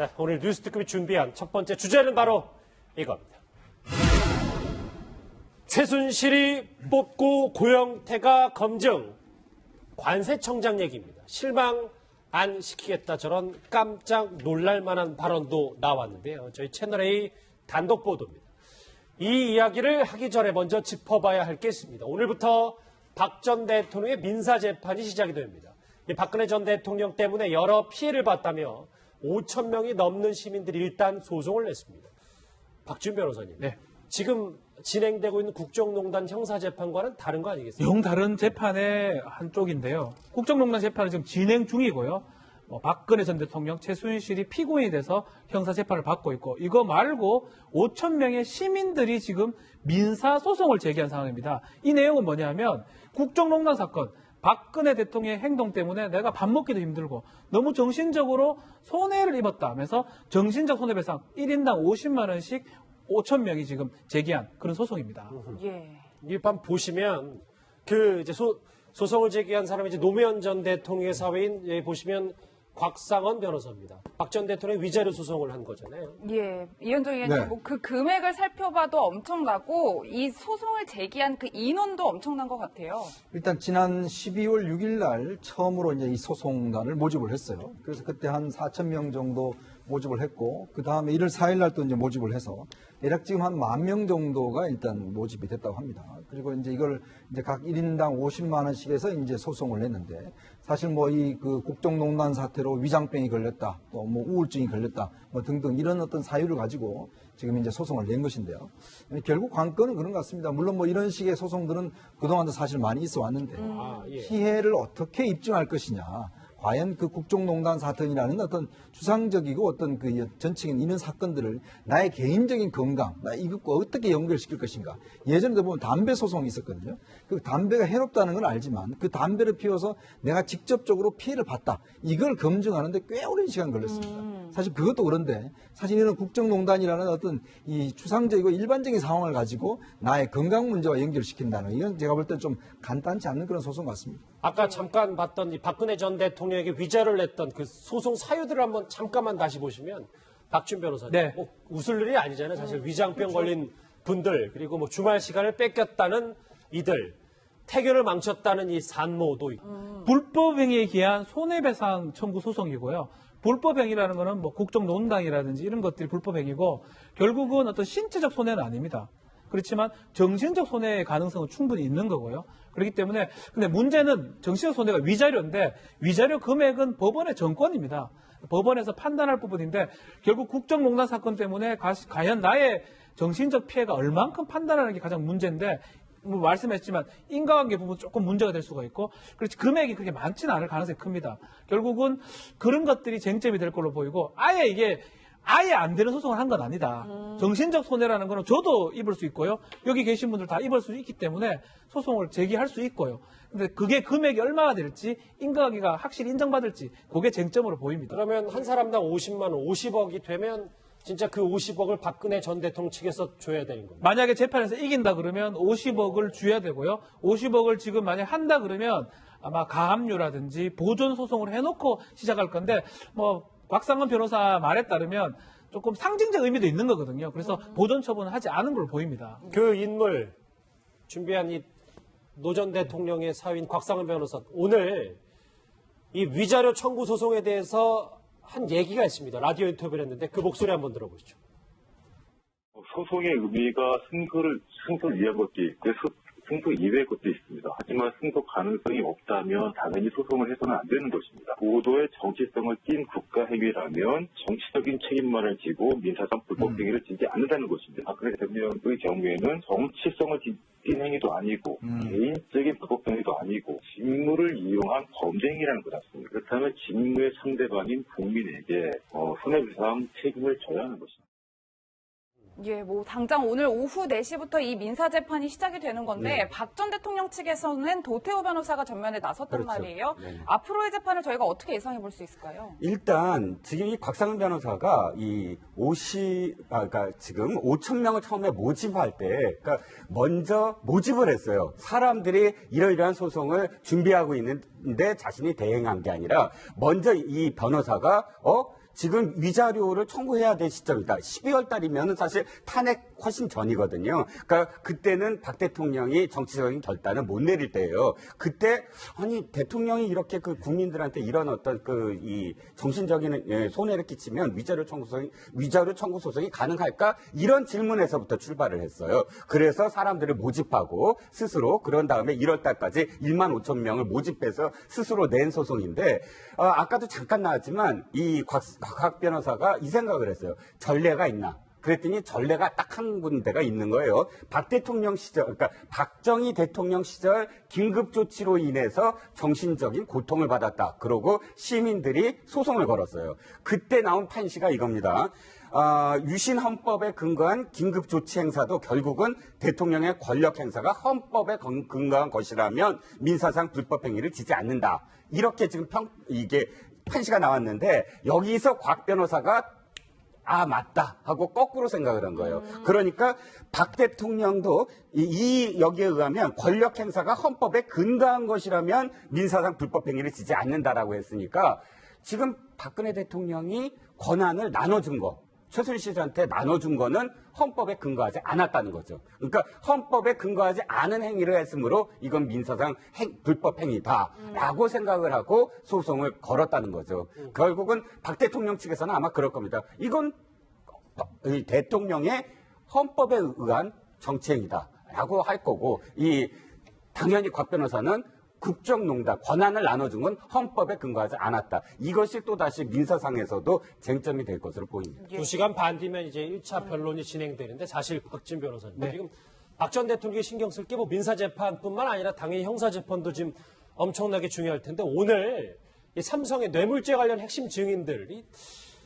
네, 오늘 뉴스특급이 준비한 첫 번째 주제는 바로 이겁니다. 최순실이 뽑고 고영태가 검증. 관세청장 얘기입니다. 실망 안 시키겠다 저런 깜짝 놀랄만한 발언도 나왔는데요. 저희 채널A 단독 보도입니다. 이 이야기를 하기 전에 먼저 짚어봐야 할 게 있습니다. 오늘부터 박 전 대통령의 민사재판이 시작이 됩니다. 이 박근혜 전 대통령 때문에 여러 피해를 봤다며 5천 명이 넘는 시민들이 일단 소송을 냈습니다. 박준 변호사님, 네. 지금 진행되고 있는 국정농단 형사재판과는 다른 거 아니겠습니까? 영 다른 재판의 한쪽인데요. 국정농단 재판은 지금 진행 중이고요. 박근혜 전 대통령, 최순실이 피고인이 돼서 형사재판을 받고 있고, 이거 말고 5천 명의 시민들이 지금 민사소송을 제기한 상황입니다. 이 내용은 뭐냐면 국정농단 사건, 박근혜 대통령의 행동 때문에 내가 밥 먹기도 힘들고 너무 정신적으로 손해를 입었다 하면서 정신적 손해배상 1인당 50만 원씩 5천 명이 지금 제기한 그런 소송입니다. 예. 이 반 보시면 그 이제 소송을 제기한 사람이 이제 노무현 전 대통령의 사회인 예, 보시면 곽상원 변호사입니다. 박 전 대통령의 위자료 소송을 한 거잖아요. 예, 이현정 의원님, 네. 그 금액을 살펴봐도 엄청나고 이 소송을 제기한 그 인원도 엄청난 것 같아요. 일단 지난 12월 6일 날 처음으로 이제 이 소송단을 모집을 했어요. 그래서 그때 한 4천 명 정도 모집을 했고, 그 다음에 1월 4일 날 또 이제 모집을 해서 대략 지금 한 10,000명 정도가 일단 모집이 됐다고 합니다. 그리고 이제 이걸 이제 각 1인당 50만 원씩 해서 이제 소송을 냈는데, 사실 뭐 이 그 국정농단 사태로 위장병이 걸렸다, 또 뭐 우울증이 걸렸다, 뭐 등등 이런 어떤 사유를 가지고 지금 이제 소송을 낸 것인데요. 결국 관건은 그런 것 같습니다. 물론 뭐 이런 식의 소송들은 그동안도 사실 많이 있어 왔는데 예. 피해를 어떻게 입증할 것이냐. 과연 그 국정농단 사건이라는 어떤 추상적이고 어떤 그 전체적인 이런 사건들을 나의 개인적인 건강, 나 이것과 어떻게 연결시킬 것인가. 예전에도 보면 담배 소송이 있었거든요. 그 담배가 해롭다는 건 알지만 그 담배를 피워서 내가 직접적으로 피해를 봤다. 이걸 검증하는데 꽤 오랜 시간 걸렸습니다. 사실 그것도 그런데 사실 이런 국정농단이라는 어떤 이 추상적이고 일반적인 상황을 가지고 나의 건강 문제와 연결시킨다는 이건 제가 볼 때 좀 간단치 않는 그런 소송 같습니다. 아까 잠깐 봤던 이 박근혜 전 대통령에게 위자료를 냈던 그 소송 사유들을 한번 잠깐만 다시 보시면 박준 변호사님, 네. 뭐 웃을 일이 아니잖아요. 사실 위장병 걸린 분들, 그리고 뭐 주말 시간을 뺏겼다는 이들, 태교를 망쳤다는 이 산모도 있고. 불법행위에 기한 손해배상 청구 소송이고요. 불법행위라는 것은 뭐 국정농단이라든지 이런 것들이 불법행위고, 결국은 어떤 신체적 손해는 아닙니다. 그렇지만 정신적 손해의 가능성은 충분히 있는 거고요. 그렇기 때문에 근데 문제는 정신적 손해가 위자료인데 위자료 금액은 법원의 전권입니다. 법원에서 판단할 부분인데 결국 국정농단 사건 때문에 과연 나의 정신적 피해가 얼만큼 판단하는 게 가장 문제인데 뭐 말씀했지만 인과관계 부분 조금 문제가 될 수가 있고 그렇지 금액이 그렇게 많지는 않을 가능성이 큽니다. 결국은 그런 것들이 쟁점이 될 걸로 보이고 아예 이게 아예 안 되는 소송을 한 건 아니다. 정신적 손해라는 거는 저도 입을 수 있고요. 여기 계신 분들 다 입을 수 있기 때문에 소송을 제기할 수 있고요. 근데 그게 금액이 얼마가 될지 인과관계가 확실히 인정받을지 그게 쟁점으로 보입니다. 그러면 한 사람당 50만 원, 50억이 되면 진짜 그 50억을 박근혜 전 대통령 측에서 줘야 되는 겁니다. 만약에 재판에서 이긴다 그러면 50억을 줘야 되고요. 50억을 지금 만약에 한다 그러면 아마 가압류라든지 보존 소송을 해놓고 시작할 건데 뭐 곽상원 변호사 말에 따르면 조금 상징적 의미도 있는 거거든요. 그래서 보존 처분을 하지 않은 걸로 보입니다. 그 인물 준비한 이 노 전 대통령의 사위인 곽상원 변호사 오늘 이 위자료 청구 소송에 대해서 한 얘기가 있습니다. 라디오 인터뷰를 했는데 그 목소리 한번 들어보시죠. 소송의 의미가 승소를 위한 것도 있고 승소 이외의 것도 있습니다. 하지만 승소 가능성이 없다면 당연히 소송을 해서는 안 되는 것입니다. 보도의 정치성을 띈 국가 행위라면 정치적인 책임만을 지고 민사상 불법 행위를 지지 않는다는 것입니다. 박근혜 대통령의 경우에는 정치성을 띈 행위도 아니고 개인적인 불법 행위도 아니고 직무를 이용한 범죄 행위라는 것 같습니다. 그렇다면 직무의 상대방인 국민에게 손해배상 책임을 져야 하는 것입니다. 예, 뭐 당장 오늘 오후 4시부터 이 민사재판이 시작이 되는 건데 박 전 대통령 측에서는 도태우 변호사가 전면에 나섰단 말이에요. 앞으로의 재판을 저희가 어떻게 예상해 볼 수 있을까요? 일단 지금 이 곽상원 변호사가 그러니까 지금 5천 명을 처음에 모집할 때, 그러니까 먼저 모집을 했어요. 사람들이 이러이러한 소송을 준비하고 있는데 자신이 대행한 게 아니라 먼저 이 변호사가 지금 위자료를 청구해야 될 시점이다. 12월 달이면 사실 탄핵 훨씬 전이거든요. 그러니까 그때는 박 대통령이 정치적인 결단을 못 내릴 때예요. 그때 아니 대통령이 이렇게 그 국민들한테 이런 어떤 이 정신적인 손해를 끼치면 위자료 청구 소송이 가능할까? 이런 질문에서부터 출발을 했어요. 그래서 사람들을 모집하고 스스로 그런 다음에 1월 달까지 1만 5천 명을 모집해서 스스로 낸 소송인데 아까도 잠깐 나왔지만 이 곽 변호사가 이 생각을 했어요. 전례가 있나? 그랬더니 전례가 딱 한 군데가 있는 거예요. 박 대통령 시절, 그러니까 박정희 대통령 시절 긴급 조치로 인해서 정신적인 고통을 받았다. 그러고 시민들이 소송을 걸었어요. 그때 나온 판시가 이겁니다. 유신 헌법에 근거한 긴급 조치 행사도 결국은 대통령의 권력 행사가 헌법에 근거한 것이라면 민사상 불법 행위를 지지 않는다. 이렇게 지금 이게 판시가 나왔는데 여기서 곽 변호사가 맞다 하고 거꾸로 생각을 한 거예요. 그러니까 박 대통령도 여기에 의하면 권력 행사가 헌법에 근거한 것이라면 민사상 불법 행위를 지지 않는다라고 했으니까 지금 박근혜 대통령이 권한을 나눠준 거, 최순실 씨한테 나눠준 거는 헌법에 근거하지 않았다는 거죠. 그러니까 헌법에 근거하지 않은 행위를 했으므로 이건 민사상 불법 행위다라고 생각을 하고 소송을 걸었다는 거죠. 결국은 박 대통령 측에서는 아마 그럴 겁니다. 이건 대통령의 헌법에 의한 정치행위다라고 할 거고 당연히 곽 변호사는 국정농단, 권한을 나눠준 건 헌법에 근거하지 않았다. 이것이 또다시 민사상에서도 쟁점이 될 것으로 보입니다. 2시간 반 뒤면 이제 1차 변론이 진행되는데 사실 박진 변호사님 지금 박 전 대통령이 신경 쓸 게 뭐 민사재판뿐만 아니라 당연히 형사재판도 지금 엄청나게 중요할 텐데 오늘 이 삼성의 뇌물죄 관련 핵심 증인들이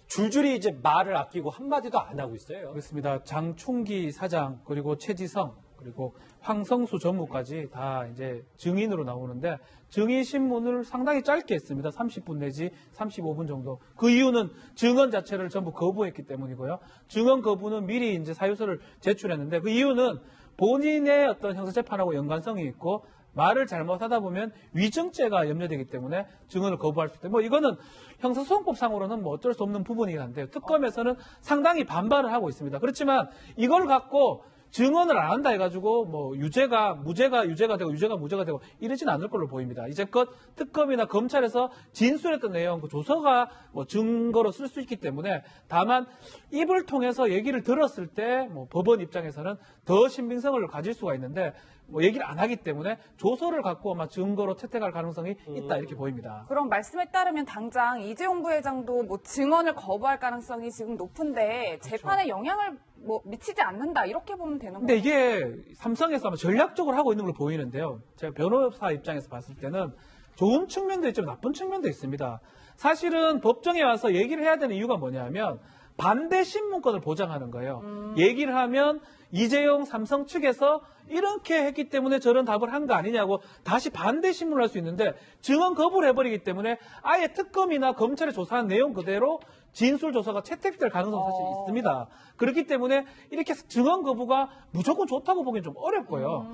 줄줄이 이제 말을 아끼고 한마디도 안 하고 있어요. 그렇습니다. 장충기 사장 그리고 최지성 그리고 황성수 전무까지 다 이제 증인으로 나오는데 증인 신문을 상당히 짧게 했습니다. 30분 내지 35분 정도. 그 이유는 증언 자체를 전부 거부했기 때문이고요. 증언 거부는 미리 이제 사유서를 제출했는데 그 이유는 본인의 어떤 형사재판하고 연관성이 있고 말을 잘못하다 보면 위증죄가 염려되기 때문에 증언을 거부할 수 있다. 뭐 이거는 형사소송법상으로는 뭐 어쩔 수 없는 부분이긴 한데요. 특검에서는 상당히 반발을 하고 있습니다. 그렇지만 이걸 갖고 증언을 안 한다 해가지고 뭐 유죄가 유죄가 되고 유죄가 무죄가 되고 이러진 않을 걸로 보입니다. 이제껏 특검이나 검찰에서 진술했던 내용 그 조서가 뭐 증거로 쓸 수 있기 때문에 다만 입을 통해서 얘기를 들었을 때 뭐 법원 입장에서는 더 신빙성을 가질 수가 있는데 뭐 얘기를 안 하기 때문에 조서를 갖고 아마 증거로 채택할 가능성이 있다 이렇게 보입니다. 그럼 말씀에 따르면 당장 이재용 부회장도 뭐 증언을 거부할 가능성이 지금 높은데 재판에 영향을 뭐 미치지 않는다 이렇게 보면 되는 거죠. 근데 이게 삼성에서 아마 전략적으로 하고 있는 걸로 보이는데요. 제가 변호사 입장에서 봤을 때는 좋은 측면도 있지만 나쁜 측면도 있습니다. 사실은 법정에 와서 얘기를 해야 되는 이유가 뭐냐면 반대 신문권을 보장하는 거예요. 얘기를 하면 이재용 삼성 측에서 이렇게 했기 때문에 저런 답을 한 거 아니냐고 다시 반대 신문을 할 수 있는데 증언 거부를 해버리기 때문에 아예 특검이나 검찰이 조사한 내용 그대로 진술 조사가 채택될 가능성이 사실 있습니다. 그렇기 때문에 이렇게 증언 거부가 무조건 좋다고 보기엔 좀 어렵고요.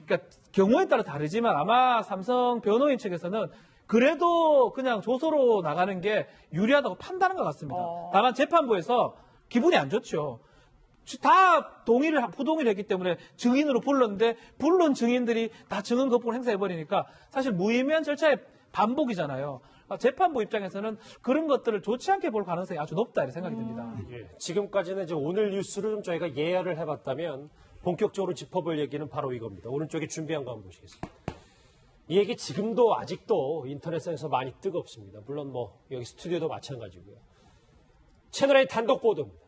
그러니까 경우에 따라 다르지만 아마 삼성 변호인 측에서는 그래도 그냥 조서로 나가는 게 유리하다고 판단한 것 같습니다. 다만 재판부에서 기분이 안 좋죠. 다 부동의를 했기 때문에 증인으로 불렀는데 불른 증인들이 다 증언 거부를 행사해버리니까 사실 무의미한 절차의 반복이잖아요. 재판부 입장에서는 그런 것들을 좋지 않게 볼 가능성이 아주 높다 이렇게 생각이 듭니다. 지금까지는 이제 오늘 뉴스를 좀 저희가 예열을 해봤다면 본격적으로 짚어볼 얘기는 바로 이겁니다. 오른쪽에 준비한 거 한번 보시겠습니다. 이 얘기 지금도 아직도 인터넷상에서 많이 뜨겁습니다. 물론 뭐 여기 스튜디오도 마찬가지고요. 채널A 단독 보도입니다.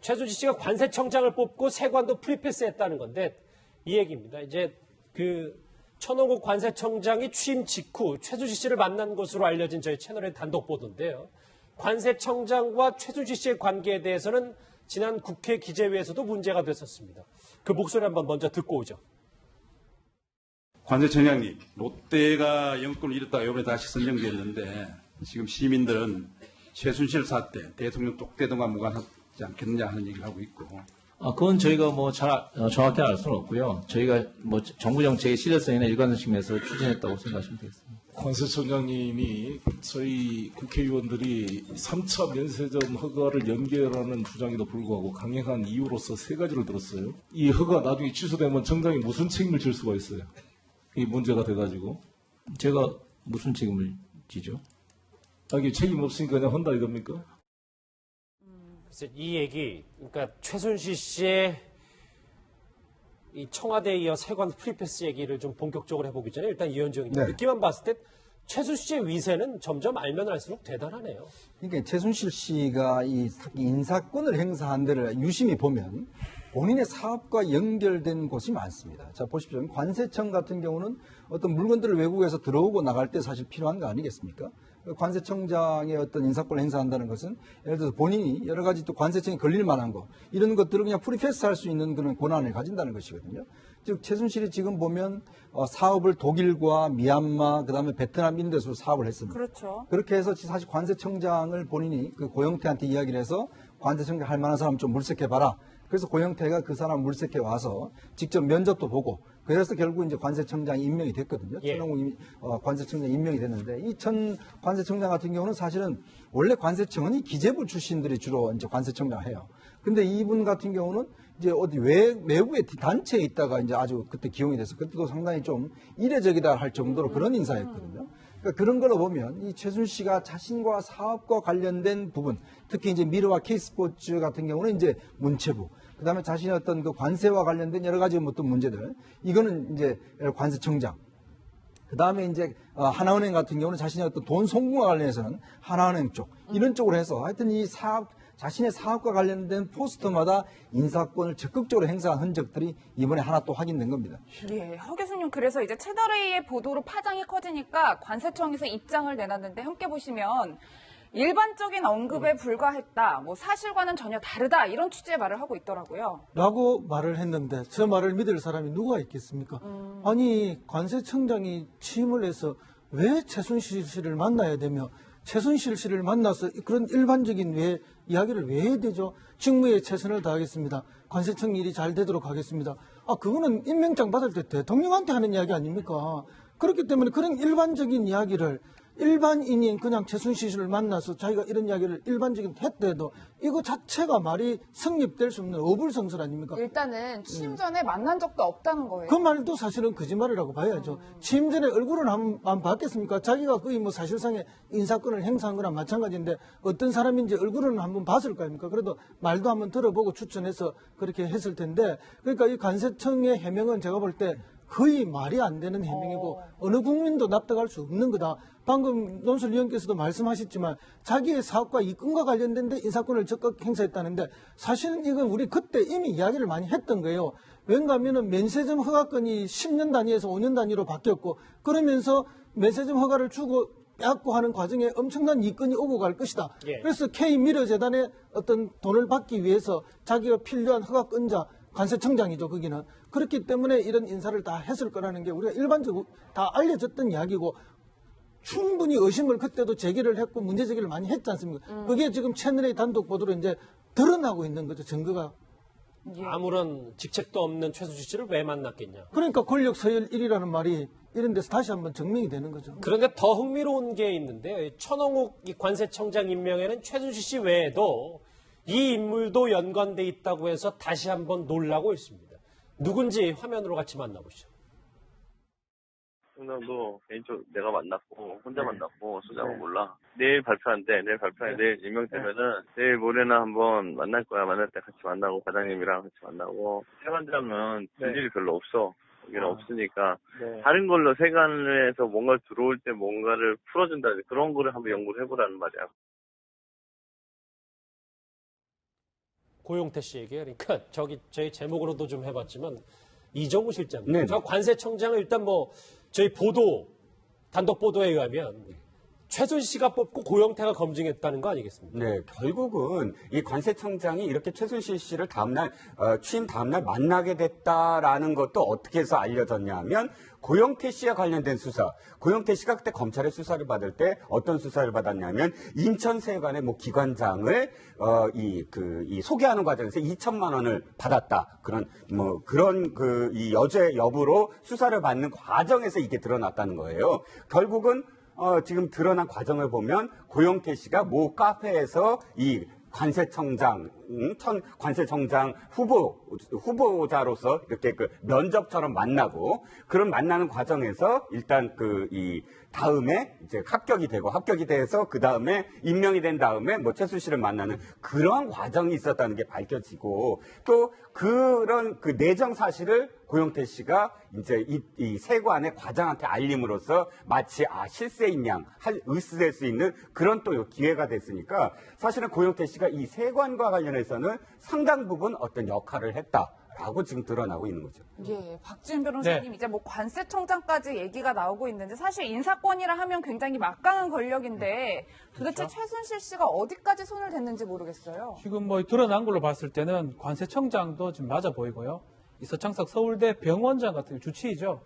최순실 씨가 관세청장을 뽑고 세관도 프리패스했다는 건데 이 얘기입니다. 이제 천홍국 관세청장이 취임 직후 최순실 씨를 만난 것으로 알려진 저희 채널의 단독 보도인데요. 관세청장과 최순실 씨의 관계에 대해서는 지난 국회 기재위에서도 문제가 됐었습니다. 그 목소리 한번 먼저 듣고 오죠. 관세청장님, 롯데가 영권을 잃었다가 이번에 다시 선정됐는데 지금 시민들은 최순실 사태, 대통령 똑대등과 무관하지 않겠느냐 하는 얘기를 하고 있고. 그건 저희가 뭐 정확히 알 수는 없고요. 저희가 뭐 정부 정책의 실효성이나 일관성 측면에서 추진했다고 생각하시면 되겠습니다. 관세청장님이 저희 국회의원들이 3차 면세점 허가를 연기하라는 주장에도 불구하고 강행한 이유로서 세 가지를 들었어요. 이 허가 나중에 취소되면 청장이 무슨 책임을 질 수가 있어요? 이 문제가 돼가지고. 제가 무슨 책임을 지죠? 이게 책임 없으니까 그냥 한다 이겁니까? 그래서 이 얘기, 그러니까 최순실 씨의 이 청와대에 이어 세관 프리패스 얘기를 좀 본격적으로 해보기 전에 일단 이현정님 네. 느낌만 봤을 때 최순실 씨의 위세는 점점 알면 알수록 대단하네요. 그러니까 최순실 씨가 이 인사권을 행사한 데를 유심히 보면 본인의 사업과 연결된 곳이 많습니다. 자, 보십시오. 관세청 같은 경우는 어떤 물건들을 외국에서 들어오고 나갈 때 사실 필요한 거 아니겠습니까? 관세청장의 어떤 인사권을 행사한다는 것은 예를 들어서 본인이 여러 가지 또 관세청에 걸릴 만한 거 이런 것들을 그냥 프리패스 할 수 있는 그런 권한을 가진다는 것이거든요. 즉 최순실이 지금 보면 사업을 독일과 미얀마 그다음에 베트남 이런 데서 사업을 했습니다. 그렇죠. 그렇게 해서 사실 관세청장을 본인이 그 고영태한테 이야기를 해서 관세청장 할 만한 사람 좀 물색해봐라. 그래서 고영태가 그 사람 물색해 와서 직접 면접도 보고 그래서 결국 이제 관세청장이 임명이 됐거든요. 예. 천홍국 관세청장 임명이 됐는데 이 전 관세청장 같은 경우는 사실은 원래 관세청은 이 기재부 출신들이 주로 이제 관세청장 해요. 근데 이분 같은 경우는 이제 어디 외부의 단체에 있다가 이제 아주 그때 기용이 돼서 그때도 상당히 좀 이례적이다 할 정도로 그런 인사였거든요. 그러니까 그런 걸로 보면 이 최순실 씨가 자신과 사업과 관련된 부분, 특히 이제 미르와 K스포츠 같은 경우는 이제 문체부, 그다음에 자신의 어떤 그 관세와 관련된 여러 가지 어떤 문제들, 이거는 이제 관세청장. 그다음에 이제 하나은행 같은 경우는 자신의 어떤 돈 송금과 관련해서는 하나은행 쪽 이런 쪽으로 해서 하여튼 이 사업 자신의 사업과 관련된 포스터마다 인사권을 적극적으로 행사한 흔적들이 이번에 하나 또 확인된 겁니다. 예, 허 교수님 그래서 이제 채널A의 보도로 파장이 커지니까 관세청에서 입장을 내놨는데 함께 보시면 일반적인 언급에 불과했다, 뭐 사실과는 전혀 다르다 이런 취지의 말을 하고 있더라고요. 라고 말을 했는데 저 말을 믿을 사람이 누가 있겠습니까? 아니 관세청장이 취임을 해서 왜 최순실 씨를 만나야 되며 최순실 씨를 만나서 그런 일반적인 이야기를 왜 해야 되죠? 직무에 최선을 다하겠습니다. 관세청 일이 잘 되도록 하겠습니다. 그거는 임명장 받을 때 대통령한테 하는 이야기 아닙니까? 그렇기 때문에 그런 일반적인 이야기를 일반인인 그냥 최순실 씨를 만나서 자기가 이런 이야기를 일반적인 했대도 이거 자체가 말이 성립될 수 없는 어불성설 아닙니까? 일단은 취임 전에 만난 적도 없다는 거예요. 그 말도 사실은 거짓말이라고 봐야죠. 취임 전에 얼굴은 안 봤겠습니까? 자기가 거의 뭐 사실상의 인사권을 행사한 거랑 마찬가지인데 어떤 사람인지 얼굴은 한번 봤을 거 아닙니까? 그래도 말도 한번 들어보고 추천해서 그렇게 했을 텐데 그러니까 이 관세청의 해명은 제가 볼 때 거의 말이 안 되는 해명이고 어느 국민도 납득할 수 없는 거다. 방금 논술위원께서도 말씀하셨지만 자기의 사업과 이권과 관련된 데 인사권을 적극 행사했다는데 사실은 이건 우리 그때 이미 이야기를 많이 했던 거예요. 왠가 하면은 면세점 허가권이 10년 단위에서 5년 단위로 바뀌었고 그러면서 면세점 허가를 주고 빼앗고 하는 과정에 엄청난 이권이 오고 갈 것이다. 예. 그래서 K미러 재단에 어떤 돈을 받기 위해서 자기가 필요한 허가권자 관세청장이죠, 거기는. 그렇기 때문에 이런 인사를 다 했을 거라는 게 우리가 일반적으로 다 알려졌던 이야기고 충분히 의심을 그때도 제기를 했고 문제 제기를 많이 했지 않습니까? 그게 지금 채널A 단독 보도로 이제 드러나고 있는 거죠, 증거가. 아무런 직책도 없는 최순실 씨를 왜 만났겠냐. 그러니까 권력 서열 1위라는 말이 이런 데서 다시 한번 증명이 되는 거죠. 그런데 더 흥미로운 게 있는데 천홍욱 이 관세청장 임명에는 최순실 씨 외에도 이 인물도 연관돼 있다고 해서 다시 한번 놀라고 있습니다. 누군지 화면으로 같이 만나보시죠. 총장도 개인적으로 내가 만났고 혼자 만났고 소장은 몰라. 내일 발표한대. 내일 임명되면은 내일 모레나 한번 만날 거야. 만날 때 같이 만나고 과장님이랑 같이 만나고 세관장은 볼 일이 별로 없어. 여기는 없으니까 다른 걸로 세관에서 뭔가 들어올 때 뭔가를 풀어준다. 그런 거를 한번 연구를 해보라는 말이야. 고용태 씨에게 그러니까 저희 제목으로도 좀 해봤지만 이정우 실장, 네. 저 관세청장을 일단 뭐 저희 단독 보도에 의하면 최순실씨가 뽑고 고영태가 검증했다는 거 아니겠습니까? 네, 결국은 이 관세청장이 이렇게 최순실 씨를 다음날 취임 다음날 만나게 됐다라는 것도 어떻게 해서 알려졌냐면 고영태 씨와 관련된 수사. 고영태 씨가 그때 검찰의 수사를 받을 때 어떤 수사를 받았냐면 인천세관의 뭐 기관장을 이 소개하는 과정에서 2천만 원을 받았다. 그런 이 여죄 여부로 수사를 받는 과정에서 이게 드러났다는 거예요. 결국은 지금 드러난 과정을 보면 고영태 씨가 모 카페에서 이 관세청장 후보자로서 이렇게 그 면접처럼 만나고 그런 만나는 과정에서 일단 이 다음에 이제 합격이 돼서 그 다음에 임명이 된 다음에 뭐 최순실을 만나는 그런 과정이 있었다는 게 밝혀지고 또 그런 그 내정 사실을 고영태 씨가 이제 이 세관의 과장한테 알림으로써 마치 실세인 양 으스댈 수 있는 그런 또 기회가 됐으니까 사실은 고영태 씨가 이 세관과 관련해서는 상당 부분 어떤 역할을 했다라고 지금 드러나고 있는 거죠. 예, 박지훈 변호사님 이제 뭐 관세청장까지 얘기가 나오고 있는데 사실 인사권이라 하면 굉장히 막강한 권력인데 도대체 최순실 씨가 어디까지 손을 댔는지 모르겠어요. 지금 뭐 드러난 걸로 봤을 때는 관세청장도 지금 맞아 보이고요. 이 서창석 서울대 병원장 같은 주치의죠.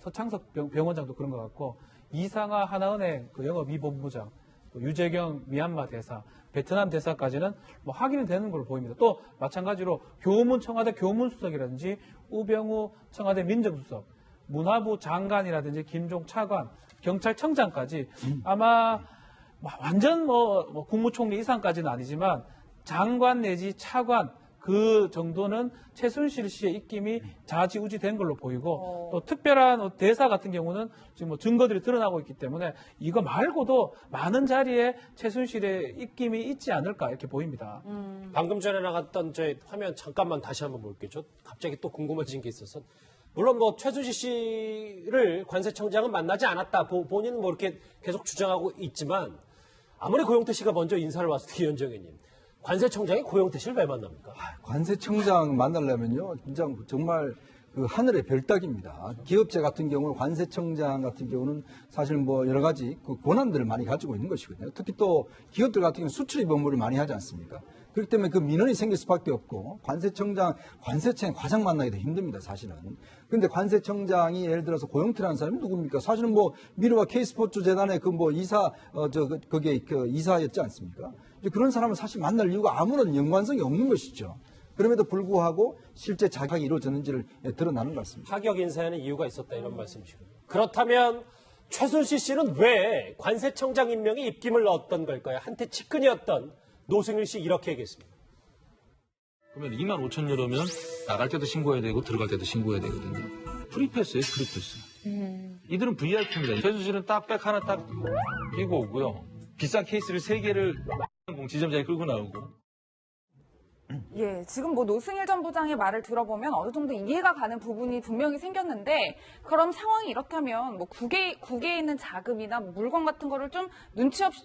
서창석 병원장도 그런 것 같고 이상하 하나은행 그 영업이본부장, 또 유재경 미얀마 대사, 베트남 대사까지는 뭐 확인이 되는 걸로 보입니다. 또 마찬가지로 청와대 교문수석이라든지 우병우 청와대 민정수석, 문화부 장관이라든지 김종 차관, 경찰청장까지 아마 완전 국무총리 이상까지는 아니지만 장관 내지 차관 그 정도는 최순실 씨의 입김이 좌지우지 된 걸로 보이고 또 특별한 대사 같은 경우는 지금 뭐 증거들이 드러나고 있기 때문에 이거 말고도 많은 자리에 최순실의 입김이 있지 않을까 이렇게 보입니다. 방금 전에 나갔던 제 화면 잠깐만 다시 한번 볼게요. 저 갑자기 또 궁금해진 게 있어서 물론 뭐 최순실 씨를 관세청장은 만나지 않았다. 본인은 뭐 이렇게 계속 주장하고 있지만 아무리 고영태 씨가 먼저 인사를 왔을 때 이현정혜님. 관세청장이 고영태 씨를 왜 만납니까? 관세청장 만나려면요, 진짜 정말 그 하늘의 별따기입니다. 기업체 같은 경우, 관세청장 같은 경우는 사실 뭐 여러 가지 그 권한들을 많이 가지고 있는 것이거든요. 특히 또 기업들 같은 경우는 수출입 업무를 많이 하지 않습니까? 그렇기 때문에 그 민원이 생길 수밖에 없고, 관세청 과장 만나기도 힘듭니다, 사실은. 근데 관세청장이 예를 들어서 고영태라는 사람이 누굽니까? 사실은 뭐 미르와 K스포츠 재단의 그 뭐 거기에 그 이사였지 않습니까? 그런 사람은 사실 만날 이유가 아무런 연관성이 없는 것이죠. 그럼에도 불구하고 실제 자격이 이루어졌는지를 드러나는 것 같습니다. 파격 인사에는 이유가 있었다 이런 말씀이시군요. 그렇다면 최순실 씨는 왜 관세청장 임명에 입김을 넣었던 걸까요? 한때 측근이었던 노승일 씨 이렇게 얘기했습니다. 그러면 25,000유로면 나갈 때도 신고해야 되고 들어갈 때도 신고해야 되거든요. 프리패스예요, 프리패스. 이들은 VIP입니다. 최순실은 딱 백 하나 딱 끼고 오고요. 비싼 케이스를 3개를 지점장이 끌고 나오고. 예, 지금 뭐 노승일 전 부장의 말을 들어보면 어느 정도 이해가 가는 부분이 분명히 생겼는데 그럼 상황이 이렇다면 뭐 국외에 있는 자금이나 뭐 물건 같은 거를 좀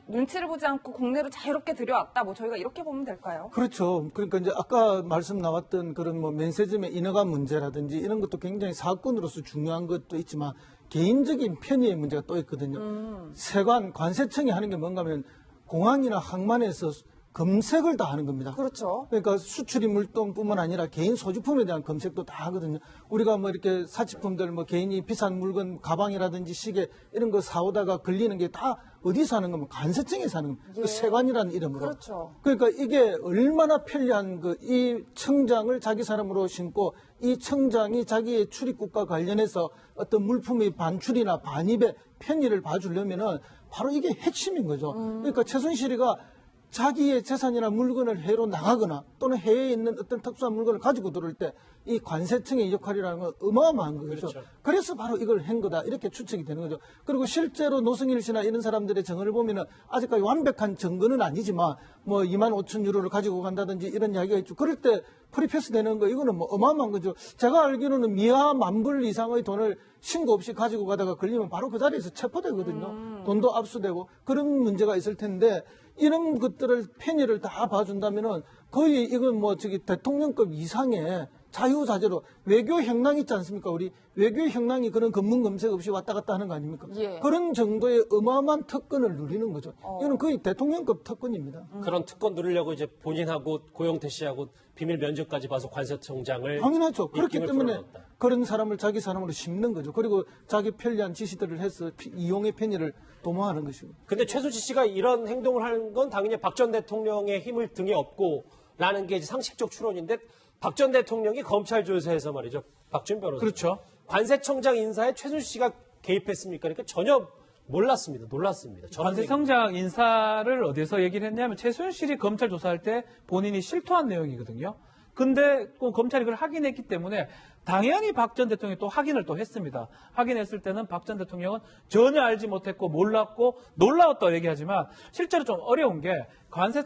눈치를 보지 않고 국내로 자유롭게 들여왔다. 뭐 저희가 이렇게 보면 될까요? 그렇죠. 그러니까 이제 아까 말씀 나왔던 그런 뭐 면세점의 인허가 문제라든지 이런 것도 굉장히 사건으로서 중요한 것도 있지만 개인적인 편의의 문제가 또 있거든요. 관세청이 하는 게 뭔가 하면 공항이나 항만에서 검색을 다 하는 겁니다. 그렇죠. 그러니까 수출입 물동뿐만 아니라 개인 소지품에 대한 검색도 다 하거든요. 우리가 뭐 이렇게 사치품들 뭐 개인이 비싼 물건 가방이라든지 시계 이런 거 사오다가 걸리는 게 다 어디서 하는 거면 관세청에서 하는 겁니다. 예. 그 세관이라는 이름으로. 그렇죠. 그러니까 이게 얼마나 편리한 이 청장을 자기 사람으로 심고 이 청장이 자기의 출입국과 관련해서 어떤 물품의 반출이나 반입의 편의를 봐주려면은 바로 이게 핵심인 거죠. 그러니까 최순실이가 자기의 재산이나 물건을 해외로 나가거나 또는 해외에 있는 어떤 특수한 물건을 가지고 들어올 때 이 관세청의 역할이라는 건 어마어마한 거죠. 그렇죠. 그래서 바로 이걸 한 거다 이렇게 추측이 되는 거죠. 그리고 실제로 노승일 씨나 이런 사람들의 증언을 보면은 아직까지 완벽한 증거는 아니지만 뭐 25,000유로를 가지고 간다든지 이런 이야기가 있죠. 그럴 때 프리패스 되는 거 이거는 뭐 어마어마한 거죠. 제가 알기로는 미하 10,000불 이상의 돈을 신고 없이 가지고 가다가 걸리면 바로 그 자리에서 체포되거든요. 돈도 압수되고 그런 문제가 있을 텐데 이런 것들을 편의를 다 봐준다면은 거의 이건 뭐 대통령급 이상의 자유자재로 외교 형량 있지 않습니까? 우리 외교 형량이 그런 검문 검색 없이 왔다 갔다 하는 거 아닙니까? 예. 그런 정도의 어마어마한 특권을 누리는 거죠. 이거는 거의 대통령급 특권입니다. 그런 특권 누리려고 이제 본인하고 고영태 씨하고 비밀 면접까지 봐서 관세청장을 당연하죠. 그렇기 입김을 때문에 풀어넣었다. 그런 사람을 자기 사람으로 심는 거죠. 그리고 자기 편리한 지시들을 해서 이용의 편의를 도모하는 것이고. 근데 최순실 씨가 이런 행동을 하는 건 당연히 박 전 대통령의 힘을 등에 업고라는 게 이제 상식적 추론인데 박 전 대통령이 검찰 조사에서 말이죠. 박준 변호사. 그렇죠. 관세청장 인사에 최순실 씨가 개입했습니까? 그러니까 전혀 몰랐습니다. 놀랐습니다. 관세청장 인사를 어디서 얘기를 했냐면 최순실이 검찰 조사할 때 본인이 실토한 내용이거든요. 근데 꼭 검찰이 그걸 확인했기 때문에 당연히 박 전 대통령이 또 확인을 또 했습니다. 확인했을 때는 박 전 대통령은 전혀 알지 못했고 몰랐고 놀라웠다고 얘기하지만 실제로 좀 어려운 게 관세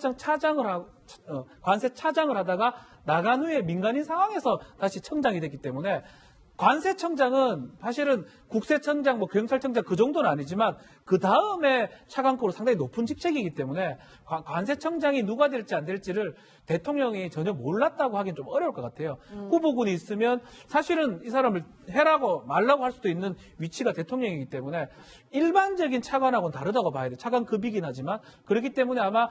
차장을 하다가 나간 후에 민간인 상황에서 다시 청장이 됐기 때문에 관세청장은 사실은 국세청장, 경찰청장 그 정도는 아니지만 그 다음에 차관급으로 상당히 높은 직책이기 때문에 관세청장이 누가 될지 안 될지를 대통령이 전혀 몰랐다고 하기는 좀 어려울 것 같아요. 후보군이 있으면 사실은 이 사람을 해라고 말라고 할 수도 있는 위치가 대통령이기 때문에 일반적인 차관하고는 다르다고 봐야 돼요. 차관급이긴 하지만 그렇기 때문에 아마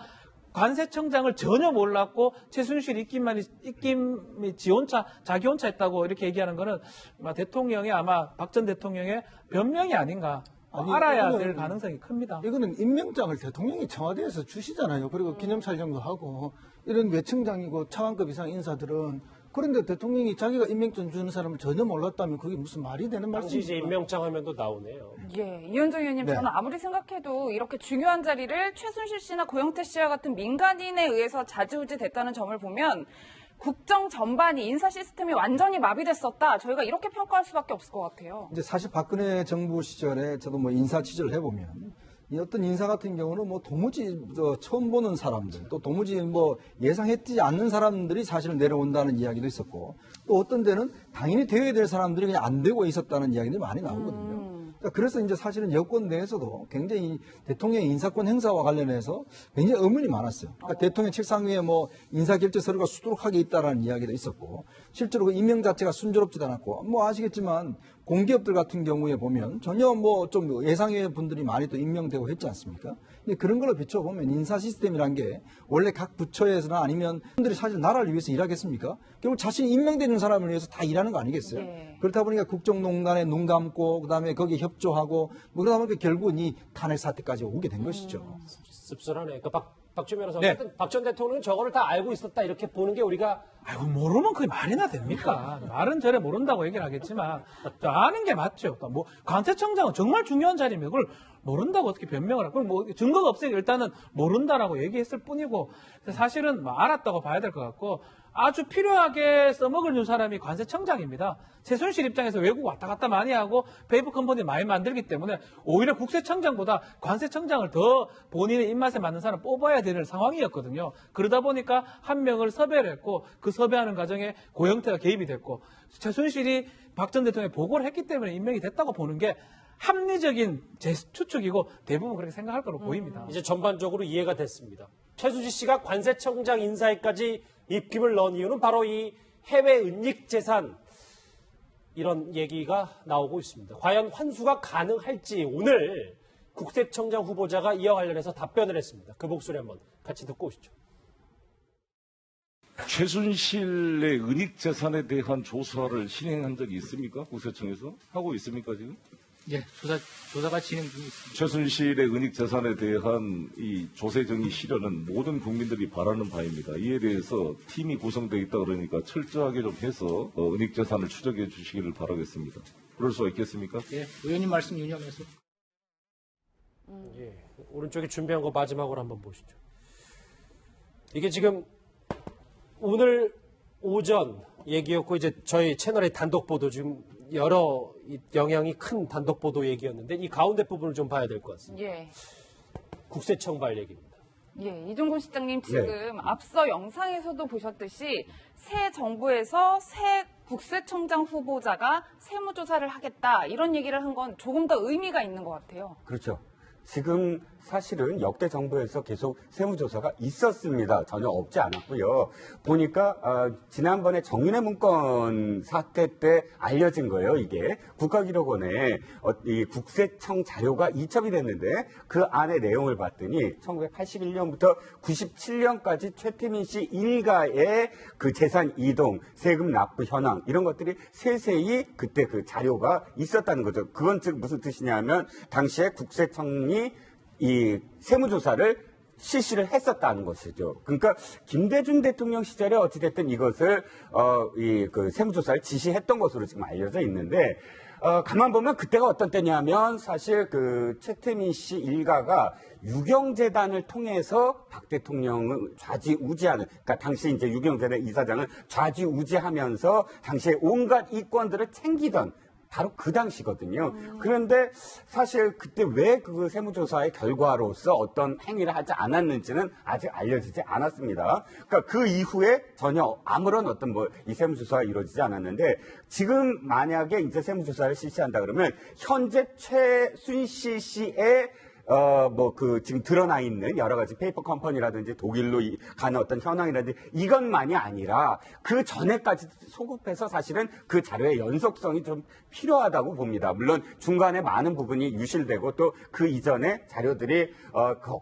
관세청장을 전혀 몰랐고 최순실 입김이 지혼차, 자기 혼차했다고 이렇게 얘기하는 거는 아마 대통령이 아마 박 전 대통령의 변명이 아닌가. 알아야 될 가능성이 큽니다. 이거는 임명장을 대통령이 청와대에서 주시잖아요. 그리고 기념촬영도 하고 이런 외청장이고 차관급 이상 인사들은 그런데 대통령이 자기가 임명장 주는 사람을 전혀 몰랐다면 그게 무슨 말이 되는 당시 이제 말씀입니까? 임명장 하면도 나오네요. 예, 이현정 의원님, 네. 저는 아무리 생각해도 이렇게 중요한 자리를 최순실 씨나 고영태 씨와 같은 민간인에 의해서 좌지우지 됐다는 점을 보면 국정 전반이 인사 시스템이 완전히 마비됐었다. 저희가 이렇게 평가할 수밖에 없을 것 같아요. 이제 사실 박근혜 정부 시절에 저도 뭐 인사 취재를 해보면 이 어떤 인사 같은 경우는 뭐 도무지 처음 보는 사람들 또 도무지 뭐 예상했지 않는 사람들이 사실은 내려온다는 이야기도 있었고 또 어떤 데는 당연히 되어야 될 사람들이 그냥 안 되고 있었다는 이야기들이 많이 나오거든요. 그래서 이제 사실은 여권 내에서도 굉장히 대통령의 인사권 행사와 관련해서 굉장히 의문이 많았어요. 그러니까 대통령 책상 위에 뭐 인사결재 서류가 수두룩하게 있다라는 이야기도 있었고 실제로 그 임명 자체가 순조롭지도 않았고 뭐 아시겠지만 공기업들 같은 경우에 보면 전혀 뭐 좀 예상외의 분들이 많이 또 임명되고 했지 않습니까? 근데 그런 걸로 비춰보면 인사 시스템이란 게 원래 각 부처에서나 아니면 분들이 사실 나라를 위해서 일하겠습니까? 결국 자신이 임명되는 사람을 위해서 다 일하는 거 아니겠어요? 네. 그렇다 보니까 국정농단에 눈 감고 그다음에 거기에 협조하고 뭐 그러다 보니까 결국은 이 탄핵 사태까지 오게 된 것이죠. 씁쓸하네. 그러니까 박준 변호사 네. 어쨌든 박 전 대통령은 저거를 다 알고 있었다 이렇게 보는 게 우리가 아이고, 모르면 그게 말이나 됩니까? 말은 저래 모른다고 얘기를 하겠지만, 아는 게 맞죠. 뭐, 관세청장은 정말 중요한 자리입니다. 그걸 모른다고 어떻게 변명을 하고, 뭐, 증거가 없으니까 일단은 모른다라고 얘기했을 뿐이고, 사실은 뭐 알았다고 봐야 될 것 같고, 아주 필요하게 써먹을 준 사람이 관세청장입니다. 최순실 입장에서 외국 왔다 갔다 많이 하고 페이퍼 컴퍼니 많이 만들기 때문에 오히려 국세청장보다 관세청장을 더 본인의 입맛에 맞는 사람 뽑아야 되는 상황이었거든요. 그러다 보니까 한 명을 섭외를 했고 그 섭외하는 과정에 고영태가 개입이 됐고 최순실이 박 전 대통령에 보고를 했기 때문에 임명이 됐다고 보는 게 합리적인 제 추측이고 대부분 그렇게 생각할 거로 보입니다. 이제 전반적으로 이해가 됐습니다. 최순실 씨가 관세청장 인사에까지 입김을 넣은 이유는 바로 이 해외 은닉 재산 이런 얘기가 나오고 있습니다. 과연 환수가 가능할지 오늘 국세청장 후보자가 이와 관련해서 답변을 했습니다. 그 목소리 한번 같이 듣고 오시죠. 최순실의 은닉 재산에 대한 조사를 진행한 적이 있습니까? 국세청에서? 하고 있습니까, 지금? 예, 조사가 진행 중에 있습니다. 최순실의 은닉 재산에 대한 이 조세정의 실현은 모든 국민들이 바라는 바입니다. 이에 대해서 팀이 구성되어 있다 그러니까 철저하게 좀 해서 은닉 재산을 추적해 주시기를 바라겠습니다. 그럴 수가 있겠습니까? 예, 의원님 말씀 유념해서. 예, 오른쪽에 준비한 거 마지막으로 한번 보시죠. 이게 지금 오늘 오전 얘기였고 이제 저희 채널의 단독 보도 지금 여러 영향이 큰 단독 보도 얘기였는데 이 가운데 부분을 좀 봐야 될 것 같습니다. 예. 국세청발 얘기입니다. 예, 이종곤 실장님 지금 앞서 영상에서도 보셨듯이 새 정부에서 새 국세청장 후보자가 세무조사를 하겠다 이런 얘기를 한 건 조금 더 의미가 있는 것 같아요. 그렇죠. 지금 사실은 역대 정부에서 계속 세무조사가 있었습니다. 전혀 없지 않았고요. 보니까 지난번에 정윤회 문건 사태 때 알려진 거예요. 이게 국가기록원에 이 국세청 자료가 이첩이 됐는데 그 안에 내용을 봤더니 1981년부터 97년까지 최태민 씨 일가의 그 재산 이동, 세금 납부 현황 이런 것들이 세세히 그때 그 자료가 있었다는 거죠. 그건 즉 무슨 뜻이냐면 당시에 국세청이 이 세무조사를 실시를 했었다는 것이죠. 그러니까 김대중 대통령 시절에 어찌됐든 이것을 이 그 세무조사를 지시했던 것으로 지금 알려져 있는데 가만 보면 그때가 어떤 때냐면 사실 그 최태민 씨 일가가 유경재단을 통해서 박 대통령을 좌지우지하는, 그러니까 당시 이제 유경재단 이사장을 좌지우지하면서 당시에 온갖 이권들을 챙기던 바로 그 당시거든요. 그런데 사실 그때 왜 그 세무조사의 결과로서 어떤 행위를 하지 않았는지는 아직 알려지지 않았습니다. 그러니까 그 이후에 전혀 아무런 어떤 뭐 이 세무조사가 이루어지지 않았는데 지금 만약에 이제 세무조사를 실시한다 그러면 현재 최순실 씨의 지금 드러나 있는 여러 가지 페이퍼 컴퍼니라든지 독일로 가는 어떤 현황이라든지 이것만이 아니라 그 전에까지 소급해서 사실은 그 자료의 연속성이 좀 필요하다고 봅니다. 물론 중간에 많은 부분이 유실되고 또 그 이전에 자료들이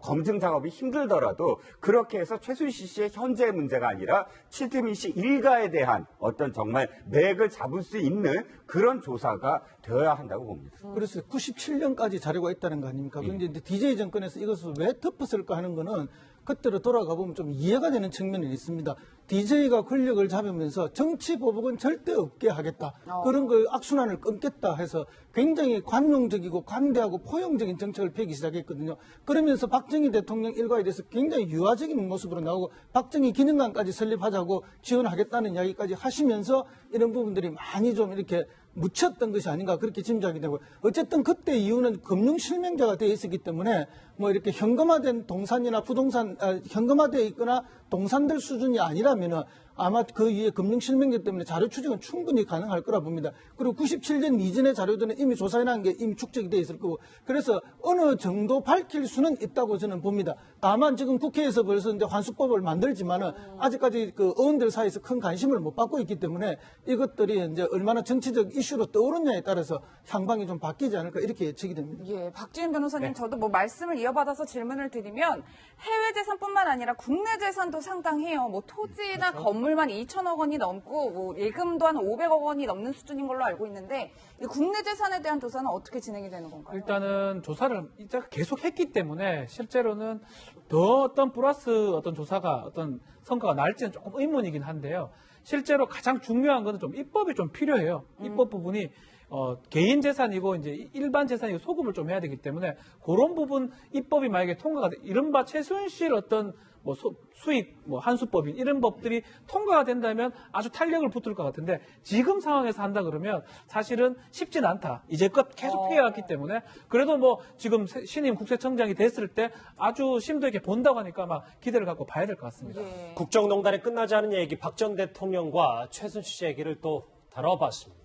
검증 작업이 힘들더라도 그렇게 해서 최순실 씨의 현재의 문제가 아니라 최태민 씨 일가에 대한 어떤 정말 맥을 잡을 수 있는 그런 조사가 되어야 한다고 봅니다. 그래서 97년까지 자료가 있다는 거 아닙니까? 그런데 이제 DJ 정권에서 이것을 왜 덮었을까 하는 거는 그때로 돌아가 보면 좀 이해가 되는 측면이 있습니다. DJ가 권력을 잡으면서 정치 보복은 절대 없게 하겠다. 그런 걸 악순환을 끊겠다 해서 굉장히 관용적이고 관대하고 포용적인 정책을 펴기 시작했거든요. 그러면서 박정희 대통령 일가에 대해서 굉장히 유화적인 모습으로 나오고 박정희 기념관까지 설립하자고 지원하겠다는 이야기까지 하시면서 이런 부분들이 많이 좀 이렇게 묻혔던 것이 아닌가 그렇게 짐작이 되고 어쨌든 그때 이유는 금융 실명제가 되어 있었기 때문에 뭐 이렇게 현금화된 동산이나 부동산 현금화되어 있거나 동산들 수준이 아니라면은 아마 그 위에 금융 실명제 때문에 자료 추적은 충분히 가능할 거라 봅니다. 그리고 97년 이전의 자료들은 이미 조사해놓은 게 이미 축적이 되어 있을 거고 그래서 어느 정도 밝힐 수는 있다고 저는 봅니다. 다만 지금 국회에서 벌써 이제 환수법을 만들지만은 아직까지 그 의원들 사이에서 큰 관심을 못 받고 있기 때문에 이것들이 이제 얼마나 정치적 이슈로 떠오르냐에 따라서 향방이 좀 바뀌지 않을까 이렇게 예측이 됩니다. 예, 박지윤 변호사님 저도 뭐 말씀을 이어받아서 질문을 드리면 해외 재산뿐만 아니라 국내 재산도 상당해요. 뭐 토지나 건물만 2천억 원이 넘고 뭐 예금도 한 500억 원이 넘는 수준인 걸로 알고 있는데 이 국내 재산에 대한 조사는 어떻게 진행이 되는 건가요? 일단은 조사를 이제 계속 했기 때문에 실제로는 더 어떤 플러스 어떤 조사가 어떤 성과가 날지는 조금 의문이긴 한데요. 실제로 가장 중요한 거는 좀 입법이 좀 필요해요. 입법 부분이 개인 재산이고 이제 일반 재산이고 소급을 좀 해야 되기 때문에 그런 부분 입법이 만약에 통과가 돼 이른바 최순실 어떤 뭐 수익, 뭐 한수법인 이런 법들이 통과가 된다면 아주 탄력을 붙을 것 같은데 지금 상황에서 한다 그러면 사실은 쉽진 않다. 이제껏 계속 피해왔기 때문에 그래도 뭐 지금 신임 국세청장이 됐을 때 아주 심도 있게 본다고 하니까 아마 기대를 갖고 봐야 될 것 같습니다. 국정농단에 끝나지 않은 얘기 박 전 대통령과 최순실 씨 얘기를 또 다뤄봤습니다.